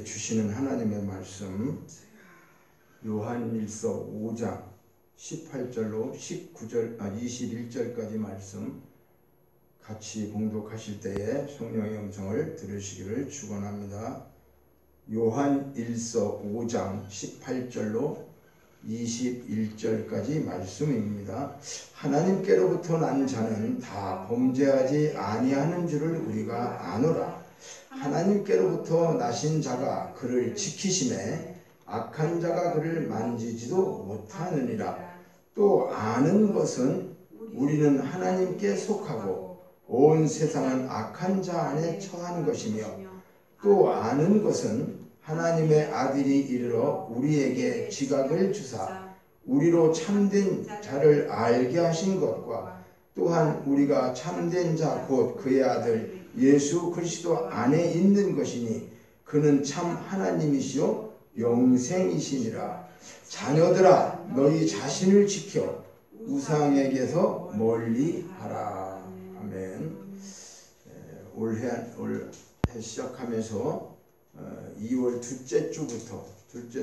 우리에게 주시는 하나님의 말씀 요한일서 5장 18절로 21절까지 말씀 같이 봉독하실 때에 성령의 음성을 들으시기를 축원합니다. 요한일서 5장 18절로 21절까지 말씀입니다. 하나님께로부터 난 자는 다 범죄하지 아니하는 줄을 우리가 아노라. 하나님께로부터 나신 자가 그를 지키심에 악한 자가 그를 만지지도 못하느니라. 또 아는 것은 우리는 하나님께 속하고 온 세상은 악한 자 안에 처한 것이며, 또 아는 것은 하나님의 아들이 이르러 우리에게 지각을 주사 우리로 참된 자를 알게 하신 것과, 또한 우리가 참된 자 곧 그의 아들 예수 그리스도 안에 있는 것이니 그는 참 하나님이시요 영생이시니라. 자녀들아, 너희 자신을 지켜 우상에게서 멀리하라. 아멘. 올해 시작하면서 2월 둘째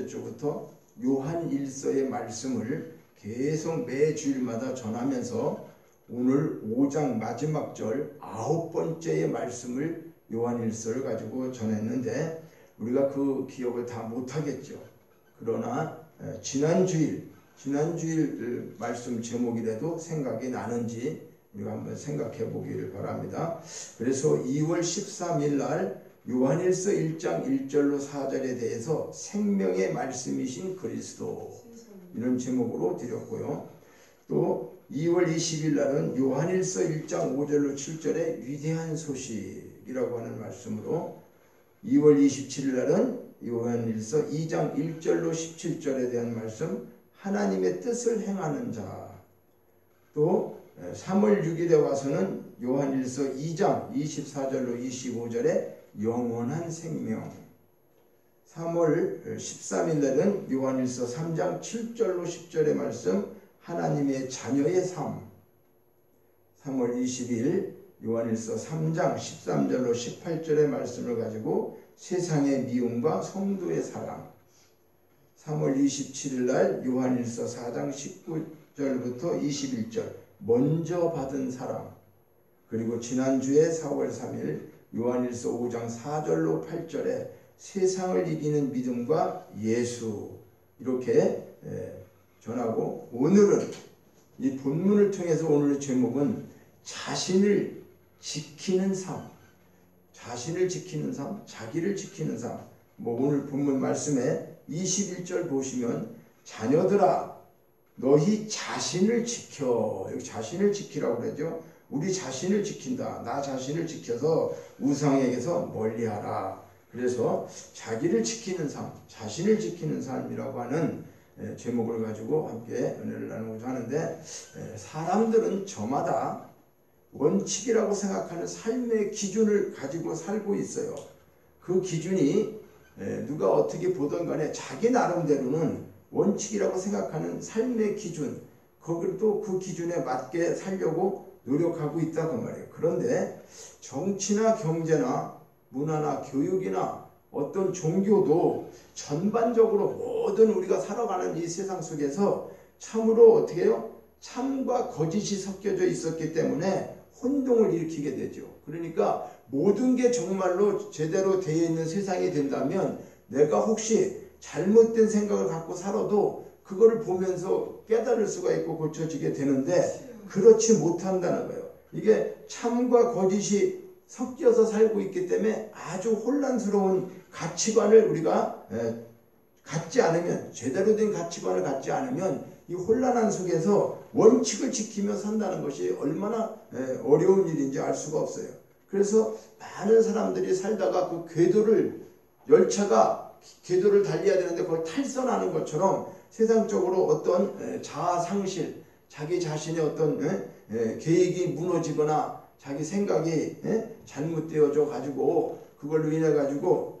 주부터 요한일서의 말씀을 계속 매 주일마다 전하면서 오늘 5장 마지막 절 9번째의 말씀을 요한일서를 가지고 전했는데 우리가 그 기억을 다 못하겠죠. 그러나 지난주일 말씀 제목이라도 생각이 나는지 우리가 한번 생각해 보기를 바랍니다. 그래서 2월 13일 날 요한일서 1장 1절로 4절에 대해서 생명의 말씀이신 그리스도, 이런 제목으로 드렸고요. 또 2월 20일 날은 요한일서 1장 5절로 7절의 위대한 소식이라고 하는 말씀으로, 2월 27일 날은 요한일서 2장 1절로 17절에 대한 말씀, 하나님의 뜻을 행하는 자. 또 3월 6일에 와서는 요한일서 2장 24절로 25절에 영원한 생명. 3월 13일 날은 요한일서 3장 7절로 10절의 말씀, 하나님의 자녀의 삶. 3월 20일 요한일서 3장 13절로 18절의 말씀을 가지고 세상의 미움과 성도의 사랑. 3월 27일 날 요한일서 4장 19절부터 21절 먼저 받은 사랑. 그리고 지난주에 4월 3일 요한일서 5장 4절로 8절에 세상을 이기는 믿음과 예수, 이렇게 전하고, 오늘은 이 본문을 통해서 오늘의 제목은 자신을 지키는 삶, 자신을 지키는 삶, 자기를 지키는 삶. 오늘 본문 말씀에 21절 보시면 자녀들아 너희 자신을 지켜, 여기 자신을 지키라고 그러죠. 우리 자신을 지킨다. 나 자신을 지켜서 우상에게서 멀리하라. 그래서 자기를 지키는 삶, 자신을 지키는 삶이라고 하는 제목을 가지고 함께 은혜를 나누고자 하는데, 사람들은 저마다 원칙이라고 생각하는 삶의 기준을 가지고 살고 있어요. 그 기준이 누가 어떻게 보던 간에 자기 나름대로는 원칙이라고 생각하는 삶의 기준, 거기를 또 그 기준에 맞게 살려고 노력하고 있다고 말이에요. 그런데 정치나 경제나 문화나 교육이나 어떤 종교도 전반적으로 모든 우리가 살아가는 이 세상 속에서 참으로 어떻게 해요? 참과 거짓이 섞여져 있었기 때문에 혼동을 일으키게 되죠. 그러니까 모든 게 정말로 제대로 되어 있는 세상이 된다면 내가 혹시 잘못된 생각을 갖고 살아도 그거를 보면서 깨달을 수가 있고 고쳐지게 되는데, 그렇지 못한다는 거예요. 이게 참과 거짓이 섞여서 살고 있기 때문에 아주 혼란스러운 가치관을 우리가 갖지 않으면, 제대로 된 가치관을 갖지 않으면 이 혼란한 속에서 원칙을 지키며 산다는 것이 얼마나 어려운 일인지 알 수가 없어요. 그래서 많은 사람들이 살다가 그 궤도를, 열차가 궤도를 달려야 되는데 그걸 탈선하는 것처럼 세상적으로 어떤 자아상실, 자기 자신의 어떤 계획이 무너지거나 자기 생각이 잘못되어져 가지고 그걸로 인해 가지고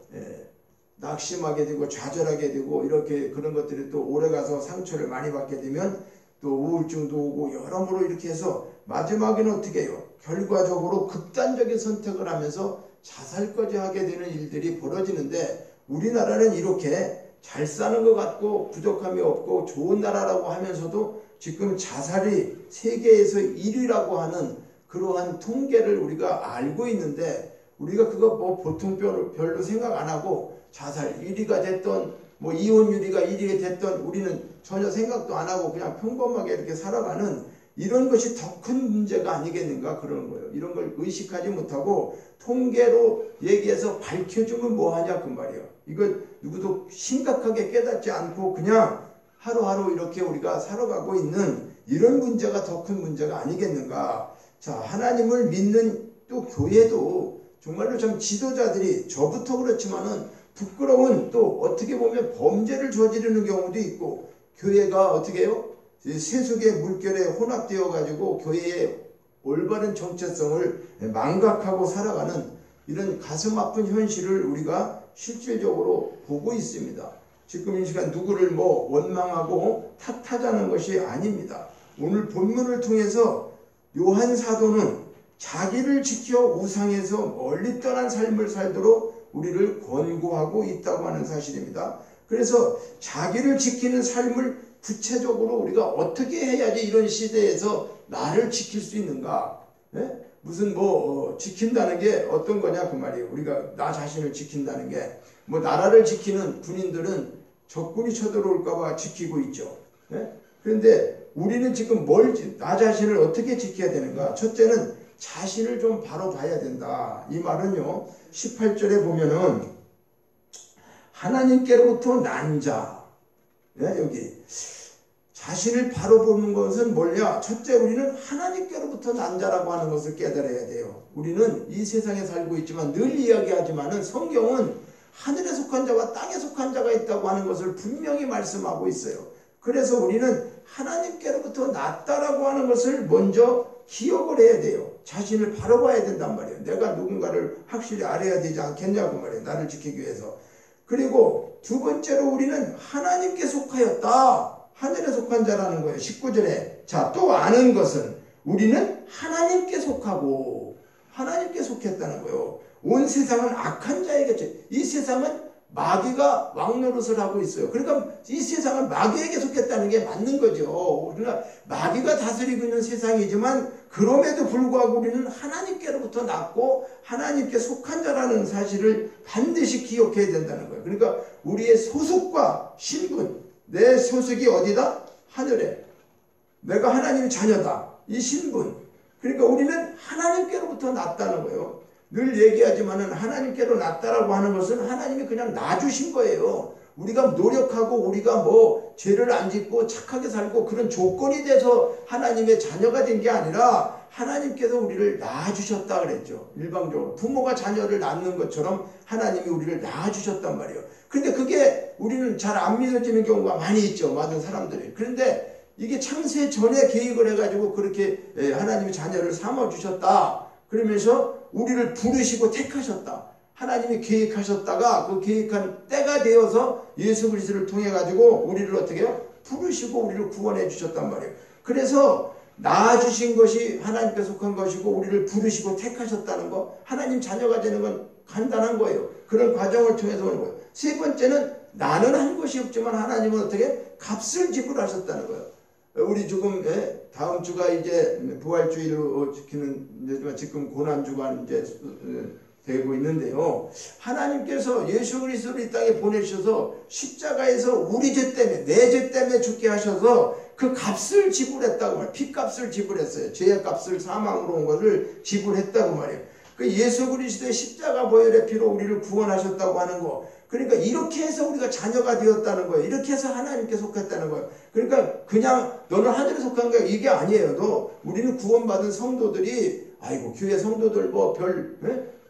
낙심하게 되고 좌절하게 되고, 이렇게 그런 것들이 또 오래가서 상처를 많이 받게 되면 또 우울증도 오고 여러모로 이렇게 해서 마지막에는 어떻게 해요? 결과적으로 극단적인 선택을 하면서 자살까지 하게 되는 일들이 벌어지는데, 우리나라는 이렇게 잘 사는 것 같고 부족함이 없고 좋은 나라라고 하면서도 지금 자살이 세계에서 1위라고 하는 그러한 통계를 우리가 알고 있는데, 우리가 그거 뭐 보통 별로 생각 안 하고 자살 1위가 됐던 뭐 이혼율이가 1위가 됐던 우리는 전혀 생각도 안 하고 그냥 평범하게 이렇게 살아가는 이런 것이 더 큰 문제가 아니겠는가 그러는 거예요. 이런 걸 의식하지 못하고 통계로 얘기해서 밝혀주면 뭐하냐 그 말이에요. 이거 누구도 심각하게 깨닫지 않고 그냥 하루하루 이렇게 우리가 살아가고 있는 이런 문제가 더 큰 문제가 아니겠는가. 자, 하나님을 믿는 또 교회도 정말로 참 지도자들이 저부터 그렇지만은 부끄러운 또 어떻게 보면 범죄를 저지르는 경우도 있고, 교회가 어떻게 해요? 세속의 물결에 혼합되어 가지고 교회의 올바른 정체성을 망각하고 살아가는 이런 가슴 아픈 현실을 우리가 실질적으로 보고 있습니다. 지금 이 시간 누구를 뭐 원망하고 탓하자는 것이 아닙니다. 오늘 본문을 통해서 요한 사도는 자기를 지켜 우상에서 멀리 떠난 삶을 살도록 우리를 권고하고 있다고 하는 사실입니다. 그래서 자기를 지키는 삶을 구체적으로 우리가 어떻게 해야지 이런 시대에서 나를 지킬 수 있는가? 예? 무슨 지킨다는 게 어떤 거냐 그 말이에요. 우리가 나 자신을 지킨다는 게 뭐 나라를 지키는 군인들은 적군이 쳐들어올까 봐 지키고 있죠. 예? 그런데 우리는 지금 나 자신을 어떻게 지켜야 되는가? 첫째는 자신을 좀 바로 봐야 된다. 이 말은요, 18절에 보면은 하나님께로부터 난 자, 여기 자신을 바로 보는 것은 뭐냐? 첫째, 우리는 하나님께로부터 난 자라고 하는 것을 깨달아야 돼요. 우리는 이 세상에 살고 있지만 늘 이야기하지만은 성경은 하늘에 속한 자와 땅에 속한 자가 있다고 하는 것을 분명히 말씀하고 있어요. 그래서 우리는 하나님께로부터 났다라고 하는 것을 먼저 기억을 해야 돼요. 자신을 바로 봐야 된단 말이에요. 내가 누군가를 확실히 알아야 되지 않겠냐고 말이에요. 나를 지키기 위해서. 그리고 두 번째로 우리는 하나님께 속하였다. 하늘에 속한 자라는 거예요. 19절에. 자, 또 아는 것은 우리는 하나님께 속하고 하나님께 속했다는 거예요. 온 세상은 악한 자에게, 이 세상은 마귀가 왕노릇을 하고 있어요. 그러니까 이 세상은 마귀에게 속했다는 게 맞는 거죠. 그러니까 마귀가 다스리고 있는 세상이지만 그럼에도 불구하고 우리는 하나님께로부터 났고 하나님께 속한 자라는 사실을 반드시 기억해야 된다는 거예요. 그러니까 우리의 소속과 신분, 내 소속이 어디다? 하늘에. 내가 하나님의 자녀다. 이 신분. 그러니까 우리는 하나님께로부터 났다는 거예요. 늘 얘기하지만은 하나님께로 났다라고 하는 것은 하나님이 그냥 놔주신 거예요. 우리가 노력하고 우리가 죄를 안 짓고 착하게 살고 그런 조건이 돼서 하나님의 자녀가 된 게 아니라 하나님께서 우리를 낳아주셨다 그랬죠. 일방적으로 부모가 자녀를 낳는 것처럼 하나님이 우리를 낳아주셨단 말이에요. 근데 그게 우리는 잘 안 믿어지는 경우가 많이 있죠. 많은 사람들이. 그런데 이게 창세 전에 계획을 해가지고 그렇게 하나님이 자녀를 삼아주셨다. 그러면서 우리를 부르시고 택하셨다. 하나님이 계획하셨다가 그 계획한 때가 되어서 예수 그리스도를 통해 가지고 우리를 어떻게 해요? 부르시고 우리를 구원해 주셨단 말이에요. 그래서 낳아주신 것이 하나님께 속한 것이고 우리를 부르시고 택하셨다는 거, 하나님 자녀가 되는 건 간단한 거예요. 그런 과정을 통해서 오는 거예요. 세 번째는 나는 한 것이 없지만 하나님은 어떻게 값을 지불하셨다는 거예요. 우리 지금 다음 주가 이제 부활주의로 지키는 지금 고난주가 이제 되고 있는데요. 하나님께서 예수 그리스도를 이 땅에 보내셔서 십자가에서 우리 죄 때문에 내 죄 때문에 죽게 하셔서 그 값을 지불했다고 말이에요. 피값을 지불했어요. 죄의 값을 사망으로 온 것을 지불했다고 말이에요. 그 예수 그리스도의 십자가 보혈의 피로 우리를 구원하셨다고 하는 거. 그러니까 이렇게 해서 우리가 자녀가 되었다는 거예요. 이렇게 해서 하나님께 속했다는 거예요. 그러니까 그냥 너는 하늘에 속한 거야 이게 아니에요. 우리는 구원받은 성도들이 아이고 교회 성도들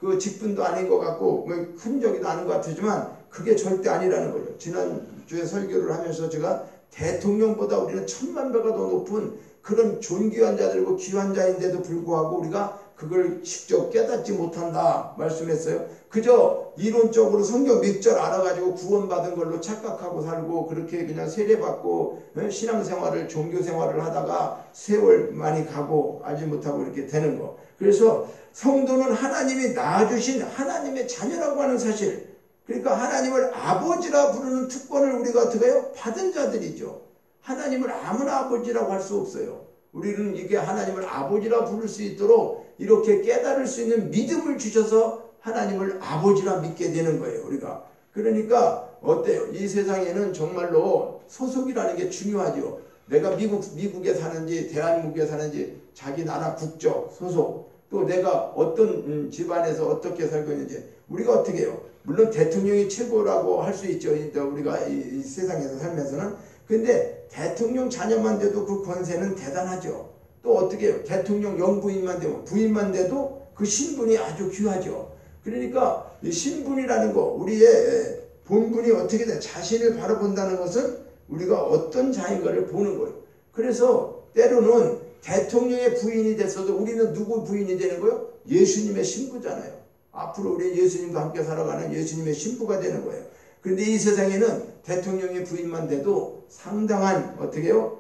그 직분도 아닌 것 같고 흔적이도 아닌 것 같지만 그게 절대 아니라는 거예요. 지난주에 설교를 하면서 제가 대통령보다 우리는 1000만 배가 더 높은 그런 존귀한 자들이고 귀한 자인데도 불구하고 우리가 그걸 직접 깨닫지 못한다 말씀했어요. 그저 이론적으로 성경 몇 절 알아가지고 구원받은 걸로 착각하고 살고 그렇게 그냥 세례받고 신앙생활을 종교생활을 하다가 세월 많이 가고 알지 못하고 이렇게 되는 거. 그래서 성도는 하나님이 낳아주신 하나님의 자녀라고 하는 사실, 그러니까 하나님을 아버지라 부르는 특권을 우리가 어떻게 해요? 받은 자들이죠. 하나님을 아무나 아버지라고 할 수 없어요. 우리는 이게 하나님을 아버지라 부를 수 있도록 이렇게 깨달을 수 있는 믿음을 주셔서 하나님을 아버지라 믿게 되는 거예요. 우리가. 그러니까 어때요? 이 세상에는 정말로 소속이라는 게 중요하죠. 내가 미국에 사는지 대한민국에 사는지 자기 나라 국적, 소속, 또 내가 어떤 집안에서 어떻게 살고 있는지 우리가 어떻게 해요? 물론 대통령이 최고라고 할 수 있죠. 우리가 이 세상에서 살면서는. 근데 대통령 자녀만 돼도 그 권세는 대단하죠. 또 어떻게 해요? 대통령 영부인만 되면 부인만 돼도 그 신분이 아주 귀하죠. 그러니까 이 신분이라는 거, 우리의 본분이 어떻게 돼? 자신을 바라본다는 것은 우리가 어떤 자인가를 보는 거예요. 그래서 때로는 대통령의 부인이 됐어도 우리는 누구 부인이 되는 거예요? 예수님의 신부잖아요. 앞으로 우리 예수님과 함께 살아가는 예수님의 신부가 되는 거예요. 그런데 이 세상에는 대통령의 부인만 돼도 상당한 어떻게 해요?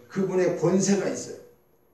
그분의 권세가 있어요.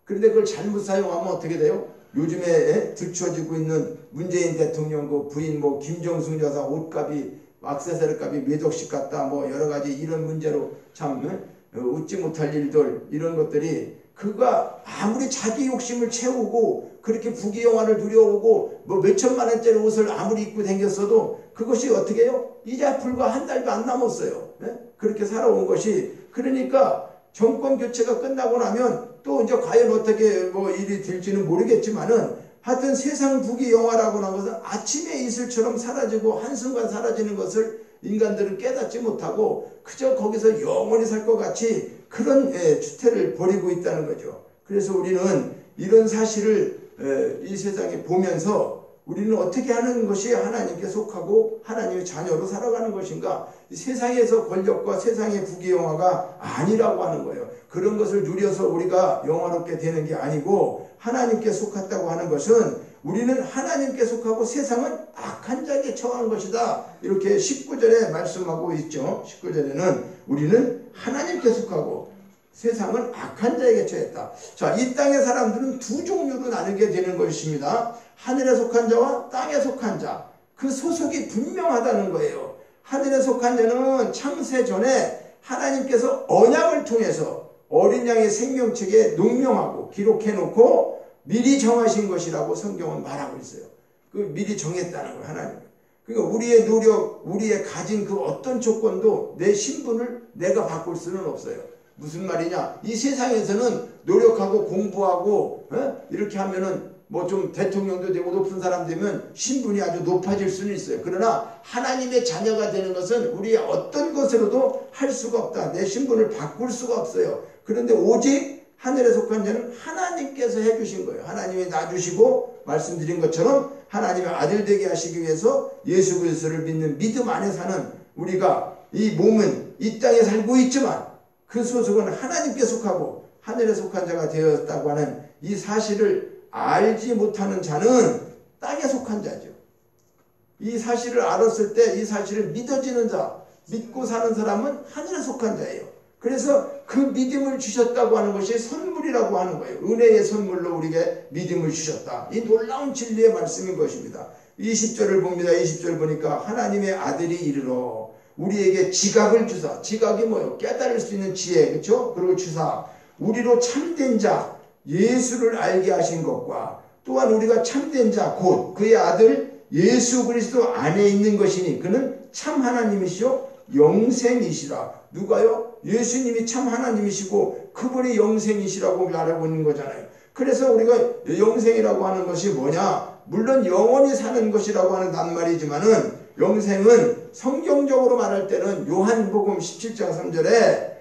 그런데 그걸 잘못 사용하면 어떻게 돼요? 요즘에 들춰지고 있는 문재인 대통령 그 부인 뭐 김정숙 여사 옷값이 액세서리 값이 몇 억씩 갔다 뭐 여러 가지 이런 문제로 참 웃지 못할 일들 이런 것들이 그가 아무리 자기 욕심을 채우고 그렇게 부귀영화를 누려오고 뭐 몇천만 원짜리 옷을 아무리 입고 다녔어도 그것이 어떻게 해요? 이제 불과 한 달도 안 남았어요. 그렇게 살아온 것이. 그러니까 정권 교체가 끝나고 나면 또 이제 과연 어떻게 뭐 일이 될지는 모르겠지만은 하여튼 세상 부귀영화라고 하는 것은 아침의 이슬처럼 사라지고 한순간 사라지는 것을 인간들은 깨닫지 못하고 그저 거기서 영원히 살 것 같이 그런 추태를 벌이고 있다는 거죠. 그래서 우리는 이런 사실을 이 세상에 보면서 우리는 어떻게 하는 것이 하나님께 속하고 하나님의 자녀로 살아가는 것인가? 이 세상에서 권력과 세상의 부귀영화가 아니라고 하는 거예요. 그런 것을 누려서 우리가 영화롭게 되는 게 아니고 하나님께 속했다고 하는 것은 우리는 하나님께 속하고 세상은 악한 자에게 처한 것이다. 이렇게 19절에 말씀하고 있죠. 19절에는 우리는 하나님께 속하고 세상은 악한 자에게 처했다. 자, 이 땅의 사람들은 두 종류로 나누게 되는 것입니다. 하늘에 속한 자와 땅에 속한 자. 그 소속이 분명하다는 거예요. 하늘에 속한 자는 창세 전에 하나님께서 언약을 통해서 어린 양의 생명책에 농명하고 기록해놓고 미리 정하신 것이라고 성경은 말하고 있어요. 그 미리 정했다는 거예요, 하나님. 그러니까 우리의 노력, 우리의 가진 그 어떤 조건도 내 신분을 내가 바꿀 수는 없어요. 무슨 말이냐? 이 세상에서는 노력하고 공부하고 이렇게 하면은 뭐 좀 대통령도 되고 높은 사람 되면 신분이 아주 높아질 수는 있어요. 그러나 하나님의 자녀가 되는 것은 우리의 어떤 것으로도 할 수가 없다. 내 신분을 바꿀 수가 없어요. 그런데 오직 하늘에 속한 자는 하나님께서 해주신 거예요. 하나님이 놔주시고 말씀드린 것처럼 하나님의 아들 되게 하시기 위해서 예수 그리스도를 믿는 믿음 안에 사는 우리가 이 몸은 이 땅에 살고 있지만 그 소속은 하나님께 속하고 하늘에 속한 자가 되었다고 하는 이 사실을 알지 못하는 자는 땅에 속한 자죠. 이 사실을 알았을 때 이 사실을 믿어지는 자, 믿고 사는 사람은 하늘에 속한 자예요. 그래서 그 믿음을 주셨다고 하는 것이 선물이라고 하는 거예요. 은혜의 선물로 우리에게 믿음을 주셨다. 이 놀라운 진리의 말씀인 것입니다. 20절을 봅니다. 20절 보니까 하나님의 아들이 이르러 우리에게 지각을 주사. 지각이 뭐예요? 깨달을 수 있는 지혜, 그렇죠? 그리고 주사. 우리로 참된 자 예수를 알게 하신 것과 또한 우리가 참된 자 곧 그의 아들 예수 그리스도 안에 있는 것이니 그는 참 하나님이시요 영생이시라. 누가요? 예수님이 참 하나님이시고 그분이 영생이시라고 말하고 있는 거잖아요. 그래서 우리가 영생이라고 하는 것이 뭐냐? 물론 영원히 사는 것이라고 하는 낱말이지만은 영생은 성경적으로 말할 때는 요한복음 17장 3절에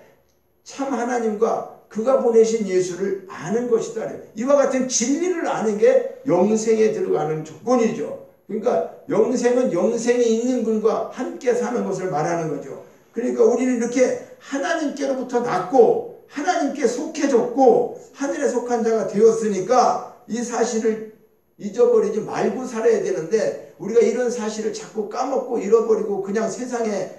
참 하나님과 그가 보내신 예수를 아는 것이다. 이와 같은 진리를 아는 게 영생에 들어가는 조건이죠. 그러니까 영생은 영생이 있는 분과 함께 사는 것을 말하는 거죠. 그러니까 우리는 이렇게 하나님께로부터 났고 하나님께 속해졌고 하늘에 속한 자가 되었으니까 이 사실을 잊어버리지 말고 살아야 되는데 우리가 이런 사실을 자꾸 까먹고 잃어버리고 그냥 세상의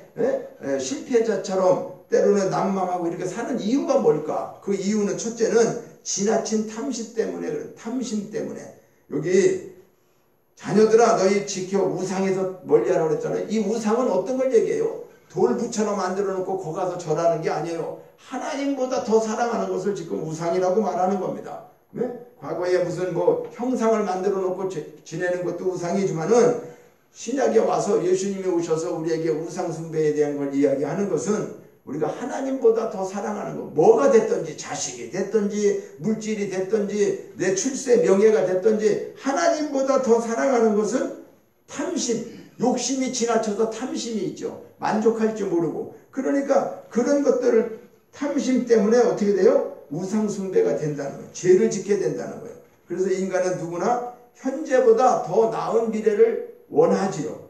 실패자처럼 때로는 난망하고 이렇게 사는 이유가 뭘까? 그 이유는 첫째는 지나친 탐심 때문에 그래. 탐심 때문에. 여기 자녀들아 너희 지켜 우상에서 멀리하라고 그랬잖아요. 이 우상은 어떤 걸 얘기해요? 돌 붙여놓고 만들어 놓고 거 가서 절하는 게 아니에요. 하나님보다 더 사랑하는 것을 지금 우상이라고 말하는 겁니다. 네? 과거에 무슨 뭐 형상을 만들어 놓고 지내는 것도 우상이지만은 신약에 와서 예수님이 오셔서 우리에게 우상 숭배에 대한 걸 이야기하는 것은 우리가 하나님보다 더 사랑하는 것, 뭐가 됐든지 자식이 됐든지 물질이 됐든지 내 출세 명예가 됐든지 하나님보다 더 사랑하는 것은 탐심, 욕심이 지나쳐서 탐심이 있죠. 만족할 줄 모르고. 그러니까 그런 것들을 탐심 때문에 어떻게 돼요? 우상 숭배가 된다는 거예요. 죄를 짓게 된다는 거예요. 그래서 인간은 누구나 현재보다 더 나은 미래를 원하지요.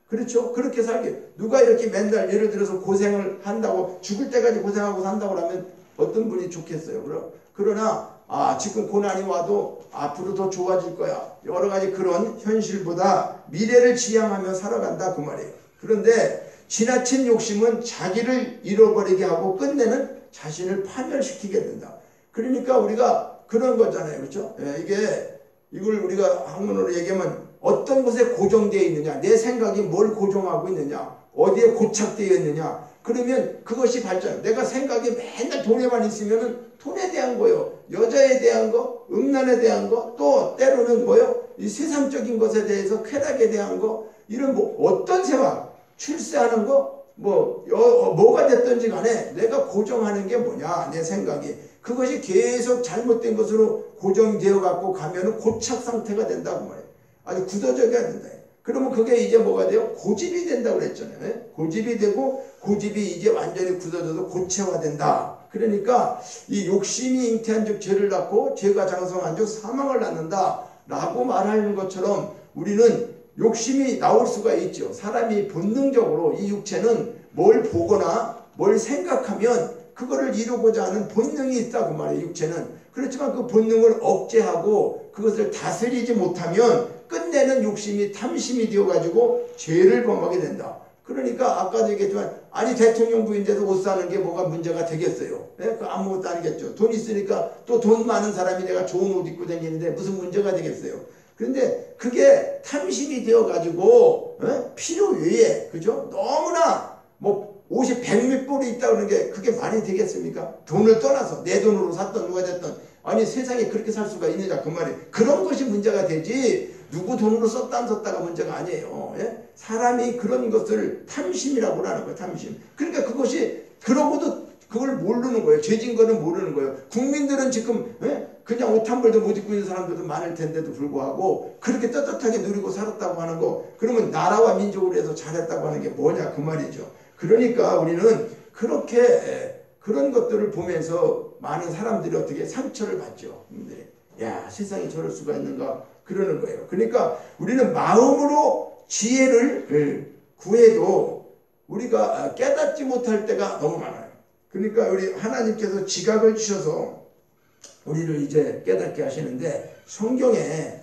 그렇죠? 그렇게 살게. 누가 이렇게 맨날 예를 들어서 고생을 한다고 죽을 때까지 고생하고 산다고 하면 어떤 분이 좋겠어요. 그러나 지금 고난이 와도 앞으로 더 좋아질 거야. 여러 가지 그런 현실보다 미래를 지향하며 살아간다 그 말이에요. 그런데 지나친 욕심은 자기를 잃어버리게 하고 끝내는 자신을 파멸시키게 된다. 그러니까 우리가 그런 거잖아요. 그렇죠? 이걸 우리가 한문으로 얘기하면 어떤 곳에 고정되어 있느냐, 내 생각이 뭘 고정하고 있느냐, 어디에 고착되어 있느냐, 그러면 그것이 발전. 내가 생각이 맨날 돈에만 있으면 돈에 대한 거요, 여자에 대한 거, 음란에 대한 거, 또 때로는 뭐요, 이 세상적인 것에 대해서 쾌락에 대한 거, 이런 뭐 어떤 생각, 출세하는 거, 뭐가 됐든지 간에 내가 고정하는 게 뭐냐, 내 생각이. 그것이 계속 잘못된 것으로 고정되어 갖고 가면은 고착 상태가 된다고 말이에요. 아주 굳어져야 된다. 그러면 그게 이제 뭐가 돼요? 고집이 된다고 그랬잖아요. 고집이 되고 고집이 이제 완전히 굳어져서 고체화된다. 그러니까 이 욕심이 잉태한 즉 죄를 낳고 죄가 장성한 즉 사망을 낳는다 라고 말하는 것처럼 우리는 욕심이 나올 수가 있죠. 사람이 본능적으로 이 육체는 뭘 보거나 뭘 생각하면 그거를 이루고자 하는 본능이 있다 그 말이에요. 육체는. 그렇지만 그 본능을 억제하고 그것을 다스리지 못하면 끝내는 욕심이 탐심이 되어가지고 죄를 범하게 된다. 그러니까 아까도 얘기했지만 아니 대통령 부인돼서 옷 사는 게 뭐가 문제가 되겠어요. 그 아무것도 아니겠죠. 돈 있으니까 또 돈 많은 사람이 내가 좋은 옷 입고 다니는데 무슨 문제가 되겠어요. 그런데 그게 탐심이 되어가지고 필요 외에 그죠? 너무나 뭐 옷이 100몇 벌이 있다 그러는 게 그게 말이 되겠습니까? 돈을 떠나서 내 돈으로 샀던 누가 됐던 아니 세상에 그렇게 살 수가 있느냐 그 말이에요. 그런 것이 문제가 되지 누구 돈으로 썼다 안 썼다가 문제가 아니에요. 사람이 그런 것을 탐심이라고 하는 거예요. 탐심. 그러니까 그것이 그러고도 그걸 모르는 거예요. 죄진 거는 모르는 거예요. 국민들은 지금 그냥 옷 한 벌도 못 입고 있는 사람들도 많을 텐데도 불구하고 그렇게 떳떳하게 누리고 살았다고 하는 거, 그러면 나라와 민족으로 해서 잘했다고 하는 게 뭐냐 그 말이죠. 그러니까 우리는 그렇게 그런 것들을 보면서 많은 사람들이 어떻게 상처를 받죠. 야 세상에 저럴 수가 있는가 그러는 거예요. 그러니까 우리는 마음으로 지혜를 구해도 우리가 깨닫지 못할 때가 너무 많아요. 그러니까 우리 하나님께서 지각을 주셔서 우리를 이제 깨닫게 하시는데, 성경에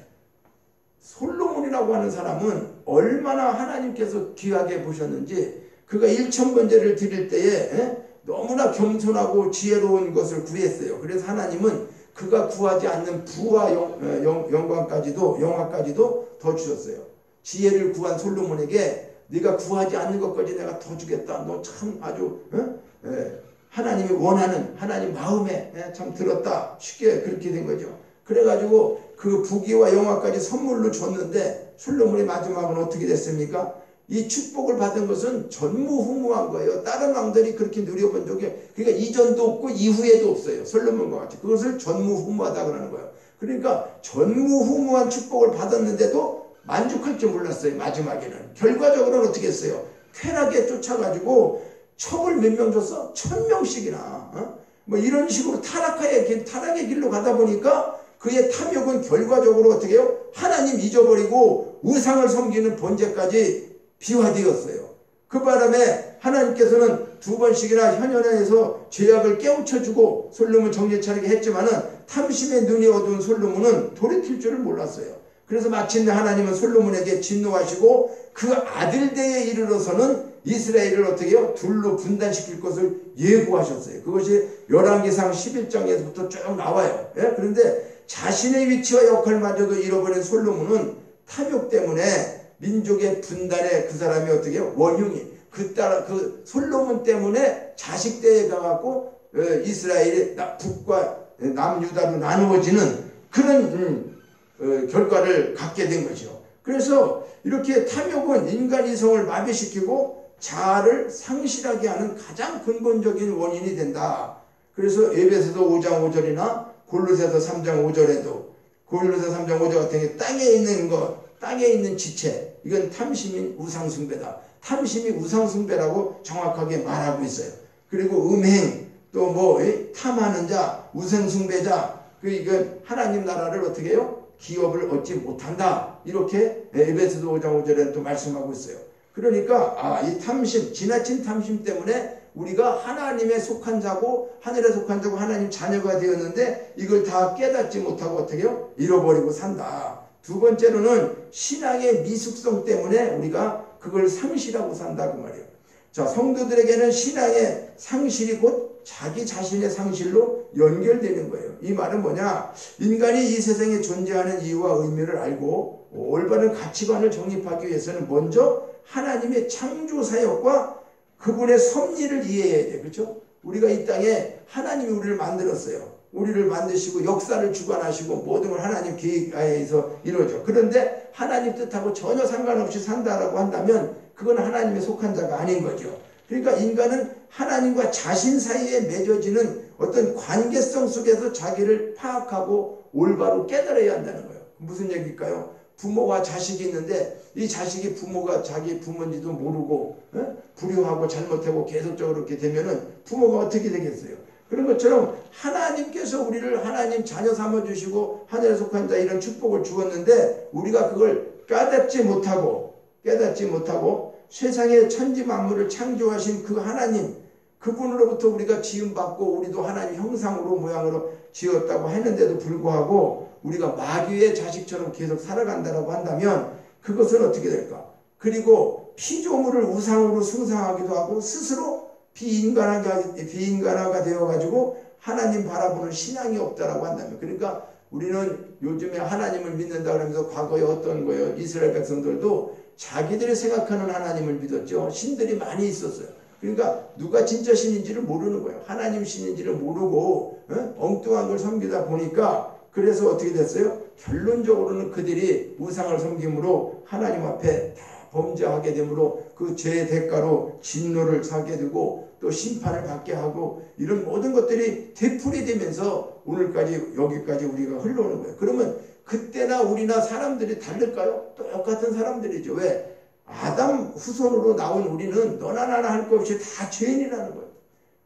솔로몬이라고 하는 사람은 얼마나 하나님께서 귀하게 보셨는지, 그가 1000번제를 드릴 때에 너무나 겸손하고 지혜로운 것을 구했어요. 그래서 하나님은 그가 구하지 않는 부와 영광까지도 더 주셨어요. 지혜를 구한 솔로몬에게 네가 구하지 않는 것까지 내가 더 주겠다. 너 참 아주 하나님이 원하는 하나님 마음에 참 들었다. 쉽게 그렇게 된 거죠. 그래가지고 그 부귀와 영화까지 선물로 줬는데 솔로몬의 마지막은 어떻게 됐습니까? 이 축복을 받은 것은 전무후무한 거예요. 다른 왕들이 그렇게 누려본 적이, 그러니까 이전도 없고 이후에도 없어요. 솔로몬과 같이. 그것을 전무후무하다 그러는 거예요. 그러니까 전무후무한 축복을 받았는데도 만족할 줄 몰랐어요. 마지막에는. 결과적으로는 어떻게 했어요? 쾌락에 쫓아가지고 첩을 몇 명 줬어? 1000명씩이나. 뭐 이런 식으로 타락의 길로 가다 보니까 그의 탐욕은 결과적으로 어떻게 해요? 하나님 잊어버리고 우상을 섬기는 번제까지 비화되었어요. 그 바람에 하나님께서는 2번씩이나 현현에서 죄악을 깨우쳐주고 솔로몬 정신 차리게 했지만은 탐심의 눈이 어두운 솔로몬은 돌이킬 줄을 몰랐어요. 그래서 마침내 하나님은 솔로몬에게 진노하시고 그 아들 때에 이르러서는 이스라엘을 어떻게 해요? 둘로 분단시킬 것을 예고하셨어요. 그것이 열왕기상 11장에서부터 쭉 나와요. 그런데 자신의 위치와 역할마저도 잃어버린 솔로몬은 탐욕 때문에 민족의 분단에 그 사람이 어떻게 해요? 원흉이 그 솔로몬 때문에 자식대에 가갖고 이스라엘이 북과 남유다로 나누어지는 그런 결과를 갖게 된 거죠. 그래서 이렇게 탐욕은 인간 이성을 마비시키고 자아를 상실하게 하는 가장 근본적인 원인이 된다. 그래서 에베소서 5장 5절이나 골로새서 3장 5절에도 골로새 3장 5절 같은 게 땅에 있는 것, 땅에 있는 지체, 이건 탐심인 우상숭배다. 탐심이 우상숭배라고 정확하게 말하고 있어요. 그리고 음행, 또 뭐 탐하는 자, 우상숭배자, 이건 하나님 나라를 어떻게 해요? 기업을 얻지 못한다. 이렇게 에베소서 5장 5절에 또 말씀하고 있어요. 그러니까 이 탐심, 지나친 탐심 때문에 우리가 하나님에 속한 자고 하늘에 속한 자고 하나님 자녀가 되었는데 이걸 다 깨닫지 못하고 어떻게 해요? 잃어버리고 산다. 두 번째로는 신앙의 미숙성 때문에 우리가 그걸 상실하고 산다 그 말이에요. 자, 성도들에게는 신앙의 상실이 곧 자기 자신의 상실로 연결되는 거예요. 이 말은 뭐냐? 인간이 이 세상에 존재하는 이유와 의미를 알고 올바른 가치관을 정립하기 위해서는 먼저 하나님의 창조 사역과 그분의 섭리를 이해해야 돼요. 그렇죠? 우리가 이 땅에 하나님이 우리를 만들었어요. 우리를 만드시고 역사를 주관하시고 모든 걸 하나님 계획하에서 이루어져. 그런데 하나님 뜻하고 전혀 상관없이 산다라고 한다면 그건 하나님에 속한 자가 아닌 거죠. 그러니까 인간은 하나님과 자신 사이에 맺어지는 어떤 관계성 속에서 자기를 파악하고 올바로 깨달아야 한다는 거예요. 무슨 얘기일까요? 부모와 자식이 있는데 이 자식이 부모가 자기 부모인지도 모르고 불효하고 잘못하고 계속적으로 그렇게 되면은 부모가 어떻게 되겠어요? 그런 것처럼 하나님께서 우리를 하나님 자녀 삼아주시고 하늘에 속한 자 이런 축복을 주었는데 우리가 그걸 깨닫지 못하고 세상의 천지 만물을 창조하신 그 하나님 그분으로부터 우리가 지음받고 우리도 하나님 형상으로 모양으로 지었다고 했는데도 불구하고 우리가 마귀의 자식처럼 계속 살아간다고 한다면 그것은 어떻게 될까? 그리고 피조물을 우상으로 숭상하기도 하고 스스로 비인간화가 되어가지고 하나님 바라보는 신앙이 없다라고 한다면 그러니까 우리는 요즘에 하나님을 믿는다 그러면서 과거에 어떤 거예요? 이스라엘 백성들도 자기들이 생각하는 하나님을 믿었죠. 신들이 많이 있었어요. 그러니까 누가 진짜 신인지를 모르는 거예요. 하나님 신인지를 모르고 엉뚱한 걸 섬기다 보니까 그래서 어떻게 됐어요? 결론적으로는 그들이 우상을 섬김으로 하나님 앞에 다 범죄하게 되므로 그 죄의 대가로 진노를 사게 되고 또 심판을 받게 하고 이런 모든 것들이 되풀이되면서 오늘까지 여기까지 우리가 흘러오는 거예요. 그러면 그때나 우리나 사람들이 다를까요? 똑같은 사람들이죠. 왜? 아담 후손으로 나온 우리는 너나 나나 할 것 없이 다 죄인이라는 거예요.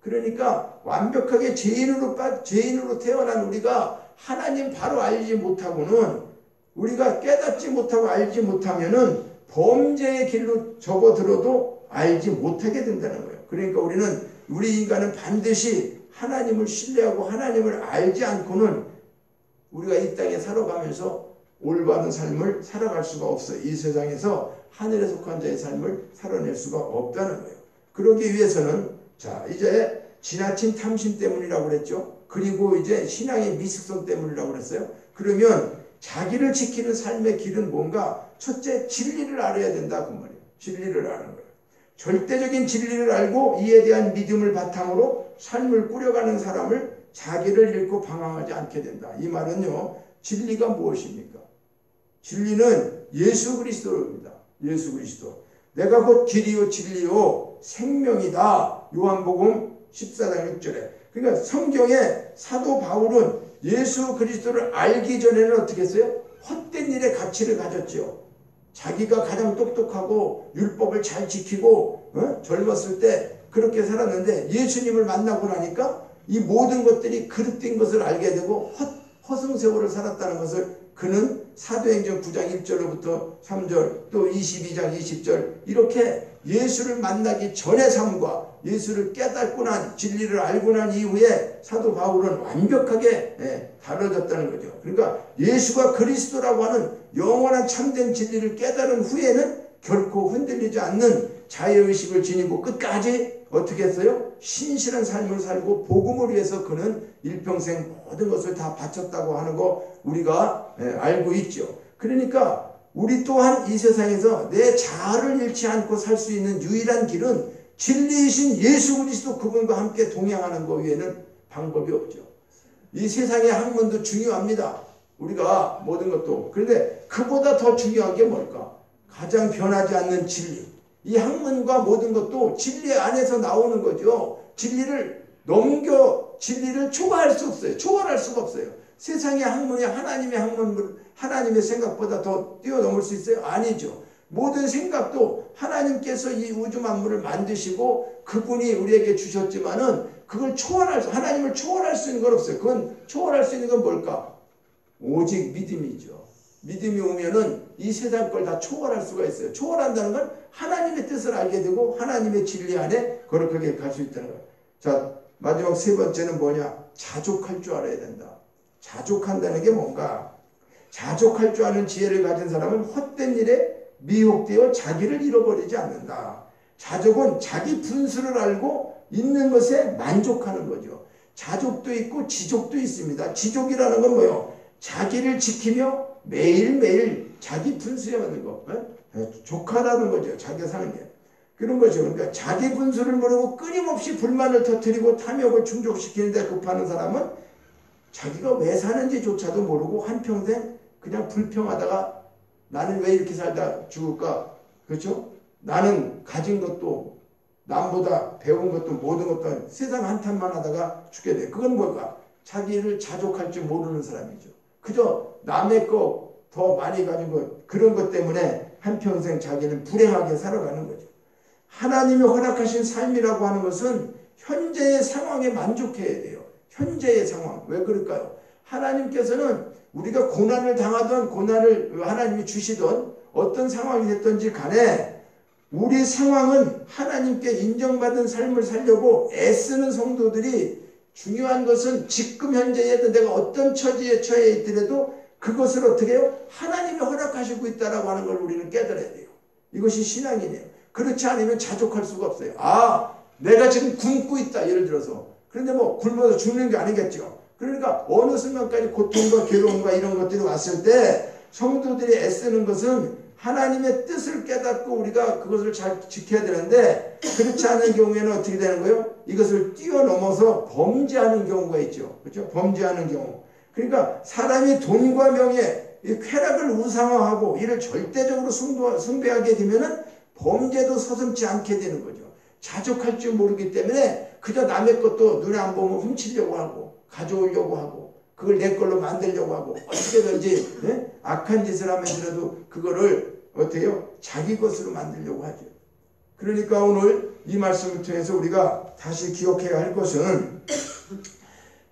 그러니까 완벽하게 죄인으로 태어난 우리가 하나님 바로 알지 못하고는 우리가 깨닫지 못하고 알지 못하면은 범죄의 길로 접어들어도 알지 못하게 된다는 거예요. 그러니까 우리 인간은 반드시 하나님을 신뢰하고 하나님을 알지 않고는 우리가 이 땅에 살아가면서 올바른 삶을 살아갈 수가 없어요. 이 세상에서 하늘에 속한 자의 삶을 살아낼 수가 없다는 거예요. 그러기 위해서는 자 이제 지나친 탐심 때문이라고 그랬죠. 그리고 이제 신앙의 미숙성 때문이라고 그랬어요. 그러면 자기를 지키는 삶의 길은 뭔가 첫째 진리를 알아야 된다 그 말이에요. 진리를 아는 거예요. 절대적인 진리를 알고 이에 대한 믿음을 바탕으로 삶을 꾸려가는 사람을 자기를 잃고 방황하지 않게 된다. 이 말은요. 진리가 무엇입니까? 진리는 예수 그리스도입니다. 예수 그리스도. 내가 곧 길이요 진리요 생명이다. 요한복음 14장 6절에. 그러니까 성경에 사도 바울은 예수 그리스도를 알기 전에는 어떻게 했어요? 헛된 일에 가치를 가졌죠. 자기가 가장 똑똑하고 율법을 잘 지키고 젊었을 때 그렇게 살았는데 예수님을 만나고 나니까 이 모든 것들이 그릇된 것을 알게 되고 허송세월을 살았다는 것을 그는 사도행전 9장 1절로부터 3절 또 22장 20절 이렇게 예수를 만나기 전의 삶과 예수를 깨닫고 난 진리를 알고 난 이후에 사도 바울은 완벽하게 달라졌다는 거죠. 그러니까 예수가 그리스도라고 하는 영원한 참된 진리를 깨달은 후에는 결코 흔들리지 않는 자유의식을 지니고 끝까지 어떻게 했어요? 신실한 삶을 살고 복음을 위해서 그는 일평생 모든 것을 다 바쳤다고 하는 거 우리가 알고 있죠. 그러니까 우리 또한 이 세상에서 내 자아를 잃지 않고 살 수 있는 유일한 길은 진리이신 예수 그리스도 그분과 함께 동행하는 것 외에는 방법이 없죠. 이 세상의 학문도 중요합니다. 우리가 모든 것도. 그런데 그보다 더 중요한 게 뭘까? 가장 변하지 않는 진리. 이 학문과 모든 것도 진리 안에서 나오는 거죠. 진리를 초과할 수 없어요. 초월할 수가 없어요. 세상의 학문이 하나님의 학문, 하나님의 생각보다 더 뛰어넘을 수 있어요? 아니죠. 모든 생각도 하나님께서 이 우주 만물을 만드시고 그분이 우리에게 주셨지만은 그걸 하나님을 초월할 수 있는 건 없어요. 그건 초월할 수 있는 건 뭘까? 오직 믿음이죠. 믿음이 오면은 이 세상 걸 다 초월할 수가 있어요. 초월한다는 건 하나님의 뜻을 알게 되고 하나님의 진리 안에 거룩하게 갈 수 있다는 거예요. 자, 마지막 세 번째는 뭐냐? 자족할 줄 알아야 된다. 자족한다는 게 뭔가? 자족할 줄 아는 지혜를 가진 사람은 헛된 일에 미혹되어 자기를 잃어버리지 않는다. 자족은 자기 분수를 알고 있는 것에 만족하는 거죠. 자족도 있고 지족도 있습니다. 지족이라는 건 뭐예요? 자기를 지키며 매일매일 자기 분수에 맞는 거. 족하다는 거죠. 자기가 사는 게. 그런 거죠. 그러니까 자기 분수를 모르고 끊임없이 불만을 터뜨리고 탐욕을 충족시키는 데 급하는 사람은 자기가 왜 사는지조차도 모르고 한평생 그냥 불평하다가 나는 왜 이렇게 살다 죽을까? 그렇죠? 나는 가진 것도 남보다 배운 것도 모든 것도 세상 한탄만 하다가 죽게 돼. 그건 뭘까? 자기를 자족할 줄 모르는 사람이죠. 그저 남의 거 더 많이 가진 것 그런 것 때문에 한평생 자기는 불행하게 살아가는 거죠. 하나님이 허락하신 삶이라고 하는 것은 현재의 상황에 만족해야 돼요. 현재의 상황. 왜 그럴까요? 하나님께서는 우리가 고난을 당하던 고난을 하나님이 주시던 어떤 상황이 됐든지 간에 우리 상황은 하나님께 인정받은 삶을 살려고 애쓰는 성도들이 중요한 것은 지금 현재에도 내가 어떤 처지에 처해 있더라도 그것을 어떻게 해요? 하나님이 허락하시고 있다라고 하는 걸 우리는 깨달아야 돼요. 이것이 신앙이네요. 그렇지 않으면 자족할 수가 없어요. 아, 내가 지금 굶고 있다. 예를 들어서. 그런데 뭐 굶어서 죽는 게 아니겠죠. 그러니까 어느 순간까지 고통과 괴로움과 이런 것들이 왔을 때 성도들이 애쓰는 것은 하나님의 뜻을 깨닫고 우리가 그것을 잘 지켜야 되는데 그렇지 않은 경우에는 어떻게 되는 거예요? 이것을 뛰어넘어서 범죄하는 경우가 있죠. 그렇죠? 범죄하는 경우. 그러니까 사람이 돈과 명예, 이 쾌락을 우상화하고 이를 절대적으로 숭배하게 되면은 범죄도 서슴지 않게 되는 거죠. 자족할 줄 모르기 때문에 그저 남의 것도 눈에 안 보면 훔치려고 하고 가져오려고 하고 그걸 내 걸로 만들려고 하고 어떻게든지 악한 짓을 하면서라도 그거를 어떻게 해요? 자기 것으로 만들려고 하죠. 그러니까 오늘 이 말씀을 통해서 우리가 다시 기억해야 할 것은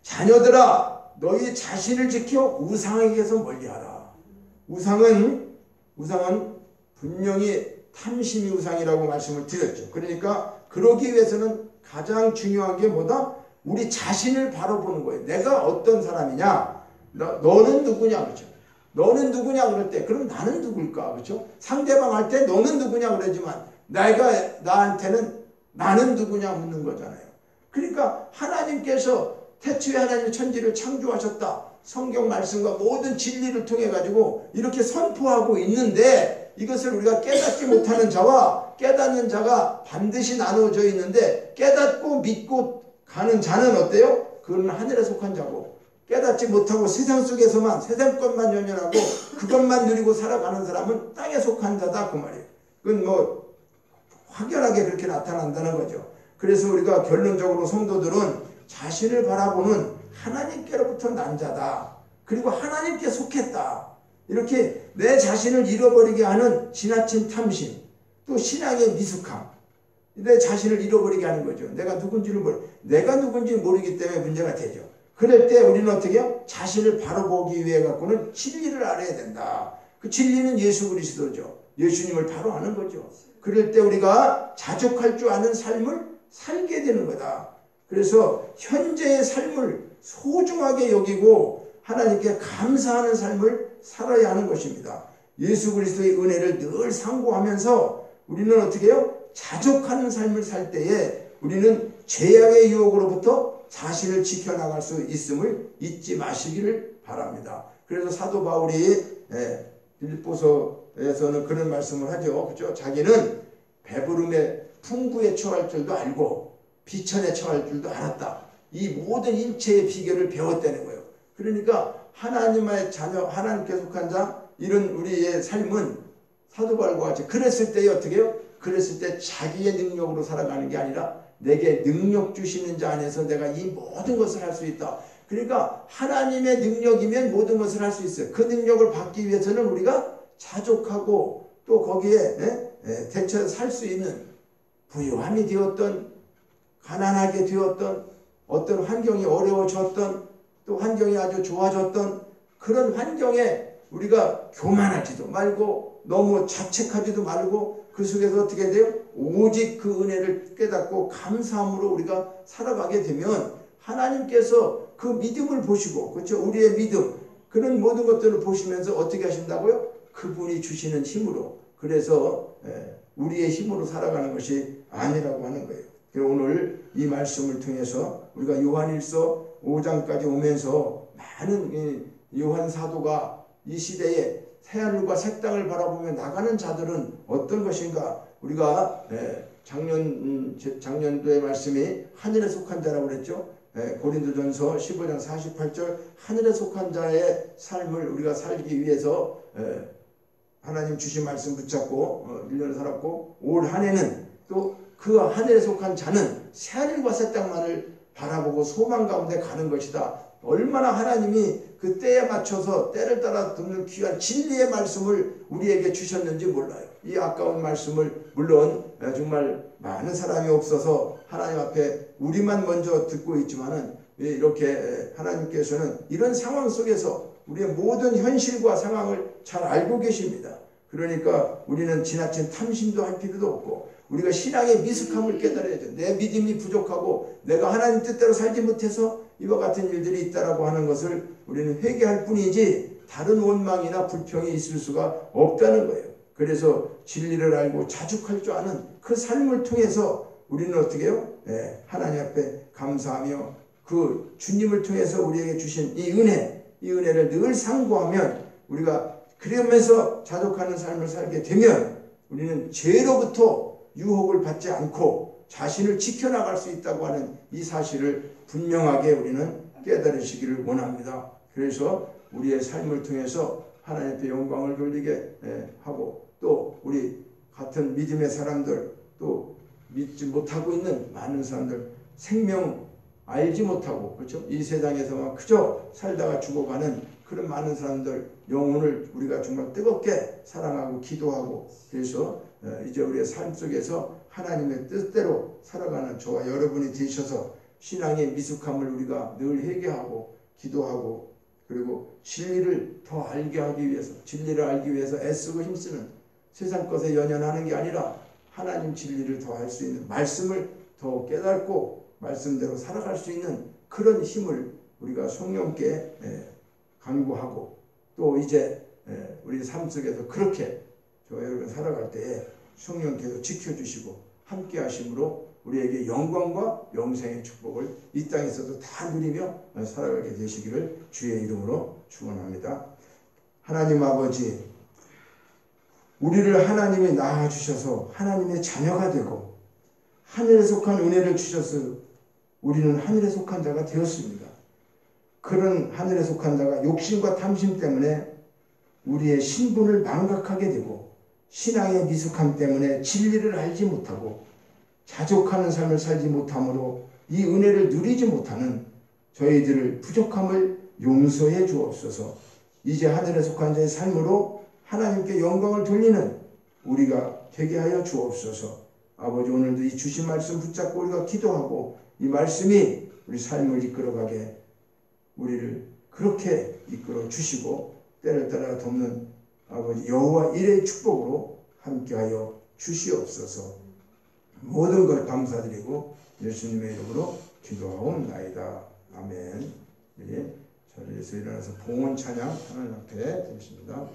자녀들아 너희 자신을 지켜 우상에게서 멀리하라. 우상은 분명히 탐심이 우상이라고 말씀을 드렸죠. 그러니까 그러기 위해서는 가장 중요한 게 뭐다? 우리 자신을 바라보는 거예요. 내가 어떤 사람이냐? 너는 누구냐? 그렇죠? 너는 누구냐? 그럴 때 그럼 나는 누굴까? 그렇죠? 상대방 할 때 너는 누구냐? 그러지만 나한테는 나는 누구냐? 묻는 거잖아요. 그러니까 하나님께서 태초에 하나님의 천지를 창조하셨다. 성경 말씀과 모든 진리를 통해 가지고 이렇게 선포하고 있는데 이것을 우리가 깨닫지 못하는 자와 깨닫는 자가 반드시 나누어져 있는데 깨닫고 믿고 가는 자는 어때요? 그건 하늘에 속한 자고 깨닫지 못하고 세상 속에서만 세상 것만 연연하고 그것만 누리고 살아가는 사람은 땅에 속한 자다 그 말이에요. 그건 뭐 확연하게 그렇게 나타난다는 거죠. 그래서 우리가 결론적으로 성도들은 자신을 바라보는 하나님께로부터 난 자다. 그리고 하나님께 속했다. 이렇게 내 자신을 잃어버리게 하는 지나친 탐심, 또 신앙의 미숙함, 내 자신을 잃어버리게 하는 거죠. 내가 누군지 모르기 때문에 문제가 되죠. 그럴 때 우리는 어떻게 해요? 자신을 바로 보기 위해 갖고는 진리를 알아야 된다. 그 진리는 예수 그리스도죠. 예수님을 바로 아는 거죠. 그럴 때 우리가 자족할 줄 아는 삶을 살게 되는 거다. 그래서 현재의 삶을 소중하게 여기고 하나님께 감사하는 삶을 살아야 하는 것입니다. 예수 그리스도의 은혜를 늘 상고하면서 우리는 어떻게 해요? 자족하는 삶을 살 때에 우리는 죄악의 유혹으로부터 자신을 지켜나갈 수 있음을 잊지 마시기를 바랍니다. 그래서 사도 바울이 빌립보서 10절에서는 그런 말씀을 하죠. 그죠? 자기는 배부름에 풍부에 처할 줄도 알고 비천에 처할 줄도 알았다. 이 모든 일체의 비결을 배웠다는 거예요. 그러니까 하나님의 자녀, 하나님께 속한 자, 이런 우리의 삶은 사도 바울과 같이 그랬을 때 어떻게 해요? 그랬을 때 자기의 능력으로 살아가는 게 아니라 내게 능력 주시는 자 안에서 내가 이 모든 것을 할 수 있다. 그러니까 하나님의 능력이면 모든 것을 할 수 있어요. 그 능력을 받기 위해서는 우리가 자족하고 또 거기에 대처해서 살 수 있는, 부유함이 되었던 가난하게 되었던 어떤 환경이 어려워졌던 또 환경이 아주 좋아졌던 그런 환경에 우리가 교만하지도 말고 너무 자책하지도 말고 그 속에서 어떻게 돼요? 오직 그 은혜를 깨닫고 감사함으로 우리가 살아가게 되면 하나님께서 그 믿음을 보시고, 그렇죠? 우리의 믿음, 그런 모든 것들을 보시면서 어떻게 하신다고요? 그분이 주시는 힘으로, 그래서 우리의 힘으로 살아가는 것이 아니라고 하는 거예요. 그래서 오늘 이 말씀을 통해서 우리가 요한일서 5장까지 오면서 많은 요한 사도가 이 시대에 새하늘과 새 땅을 바라보며 나가는 자들은 어떤 것인가? 우리가 작년도의 말씀이 하늘에 속한 자라고 그랬죠. 고린도전서 15장 48절, 하늘에 속한 자의 삶을 우리가 살기 위해서 하나님 주신 말씀 붙잡고 1년을 살았고, 올 한 해는 또 그 하늘에 속한 자는 새하늘과 새 땅만을 바라보고 소망 가운데 가는 것이다. 얼마나 하나님이 그 때에 맞춰서 때를 따라 듣는 귀한 진리의 말씀을 우리에게 주셨는지 몰라요. 이 아까운 말씀을 물론 정말 많은 사람이 없어서 하나님 앞에 우리만 먼저 듣고 있지만은 이렇게 하나님께서는 이런 상황 속에서 우리의 모든 현실과 상황을 잘 알고 계십니다. 그러니까 우리는 지나친 탐심도 할 필요도 없고 우리가 신앙의 미숙함을 깨달아야죠. 내 믿음이 부족하고 내가 하나님 뜻대로 살지 못해서 이와 같은 일들이 있다라고 하는 것을 우리는 회개할 뿐이지 다른 원망이나 불평이 있을 수가 없다는 거예요. 그래서 진리를 알고 자축할 줄 아는 그 삶을 통해서 우리는 어떻게 해요? 하나님 앞에 감사하며 그 주님을 통해서 우리에게 주신 이 은혜를 늘 상고하면, 우리가 그러면서 자족하는 삶을 살게 되면 우리는 죄로부터 유혹을 받지 않고 자신을 지켜나갈 수 있다고 하는 이 사실을 분명하게 우리는 깨달으시기를 원합니다. 그래서 우리의 삶을 통해서 하나님께 영광을 돌리게 하고, 또 우리 같은 믿음의 사람들, 또 믿지 못하고 있는 많은 사람들, 생명 알지 못하고, 그렇죠? 이 세상에서만 그저 살다가 죽어가는 그런 많은 사람들 영혼을 우리가 정말 뜨겁게 사랑하고 기도하고, 그래서 이제 우리의 삶 속에서 하나님의 뜻대로 살아가는 저와 여러분이 되셔서 신앙의 미숙함을 우리가 늘 회개하고 기도하고, 그리고 진리를 더 알게 하기 위해서, 진리를 알기 위해서 애쓰고 힘쓰는, 세상 것에 연연하는 게 아니라 하나님 진리를 더 할 수 있는, 말씀을 더 깨닫고 말씀대로 살아갈 수 있는 그런 힘을 우리가 성령께 간구하고, 또 이제 우리 삶 속에서 그렇게 저와 여러분 살아갈 때에 성령께서 지켜주시고 함께 하심으로 우리에게 영광과 영생의 축복을 이 땅에서도 다 누리며 살아가게 되시기를 주의 이름으로 축원합니다. 하나님 아버지, 우리를 하나님이 낳아주셔서 하나님의 자녀가 되고 하늘에 속한 은혜를 주셔서 우리는 하늘에 속한 자가 되었습니다. 그런 하늘에 속한 자가 욕심과 탐심 때문에 우리의 신분을 망각하게 되고, 신앙의 미숙함 때문에 진리를 알지 못하고 자족하는 삶을 살지 못함으로 이 은혜를 누리지 못하는 저희들을 부족함을 용서해 주옵소서. 이제 하늘에 속한 자의 삶으로 하나님께 영광을 돌리는 우리가 되게 하여 주옵소서. 아버지, 오늘도 이 주신 말씀 붙잡고 우리가 기도하고 이 말씀이 우리 삶을 이끌어가게 우리를 그렇게 이끌어 주시고 때를 따라 돕는 아버지 여호와 일의 축복으로 함께하여 주시옵소서. 모든 걸 감사드리고 예수님의 이름으로 기도하옵나이다. 아멘. 자리에서 일어나서 봉헌 찬양 하나님 앞에 드리겠습니다.